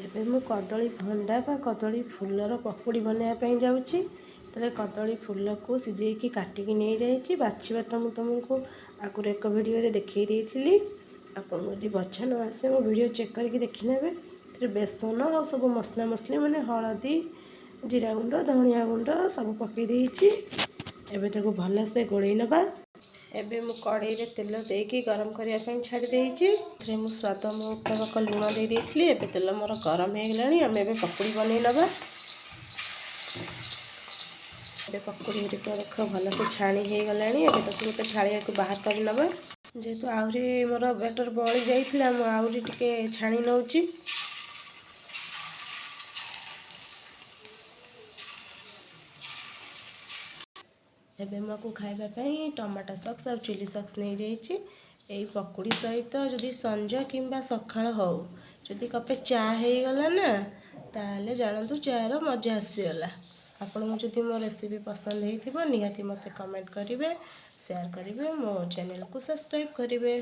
ଏବେ ମୁଁ କଦଳୀ ଭଣ୍ଡା ବା କଦଳୀ ଫୁଲର ପକୁଡ଼ି ବନାଇବା ପାଇଁ ଯାଉଛି। ତାହେଲେ କଦଳୀ ଫୁଲକୁ ସିଝେଇକି କାଟିକି ନେଇଯାଇଛି। ବାଛିବାଟା ମୁଁ ତୁମକୁ ଆଗରୁ ଏକ ଭିଡ଼ିଓରେ ଦେଖାଇ ଦେଇଥିଲି। ଆପଣଙ୍କୁ ଯଦି ବଛା ନ ଆସେ ମୋ ଭିଡ଼ିଓ ଚେକ୍ କରିକି ଦେଖିନେବେ। ଏଥିରେ ବେସନ ଆଉ ସବୁ ମସଲା ମାନେ ହଳଦୀ, ଜିରା ଗୁଣ୍ଡ, ଧନିଆ ଗୁଣ୍ଡ ସବୁ ପକାଇ ଦେଇଛି। ଏବେ ତାକୁ ଭଲସେ ଗୋଳେଇ ନେବା। ଏବେ ମୁଁ କଢ଼େଇରେ ତେଲ ଦେଇକି ଗରମ କରିବା ପାଇଁ ଛାଡ଼ି ଦେଇଛି। ଏଥିରେ ମୁଁ ସ୍ୱାଦ ମୁତାବକ ଲୁଣ ଦେଇ ଦେଇଥିଲି। ଏବେ ତେଲ ମୋର ଗରମ ହେଇଗଲାଣି। ଆମେ ଏବେ ପକୁଡ଼ି ବନେଇ ନେବା। ଏବେ ପକୁଡ଼ି ଗୁଡ଼ିକ ଦେଖ ଭଲସେ ଛାଣି ହେଇଗଲାଣି। ଏବେ ତାକୁ ଗୋଟେ ଥାଳିଆକୁ ବାହାର କରି ନେବା। ଯେହେତୁ ଆହୁରି ମୋର ବ୍ୟାଟର ବଳି ଯାଇଥିଲା, ମୁଁ ଆହୁରି ଟିକେ ଛାଣି ନେଉଛି। ଏବେ ମୁଁ ଆକୁ ଖାଇବା ପାଇଁ ଟମାଟୋ ସକ୍ସ ଆଉ ଚିଲି ସକ୍ସ ନେଇଯାଇଛି। ଏଇ ପକୁଡ଼ି ସହିତ ଯଦି ସଞ୍ଜ କିମ୍ବା ସକାଳ ହଉ ଯଦି କପେ ଚା ହେଇଗଲା ନା, ତାହେଲେ ଜାଣନ୍ତୁ ଚା'ର ମଜା ଆସିଗଲା। ଆପଣଙ୍କୁ ଯଦି ମୋ ରେସିପି ପସନ୍ଦ ହେଇଥିବ ନିହାତି ମୋତେ କମେଣ୍ଟ କରିବେ, ସେୟାର କରିବେ, ମୋ ଚ୍ୟାନେଲକୁ ସବସ୍କ୍ରାଇବ୍ କରିବେ।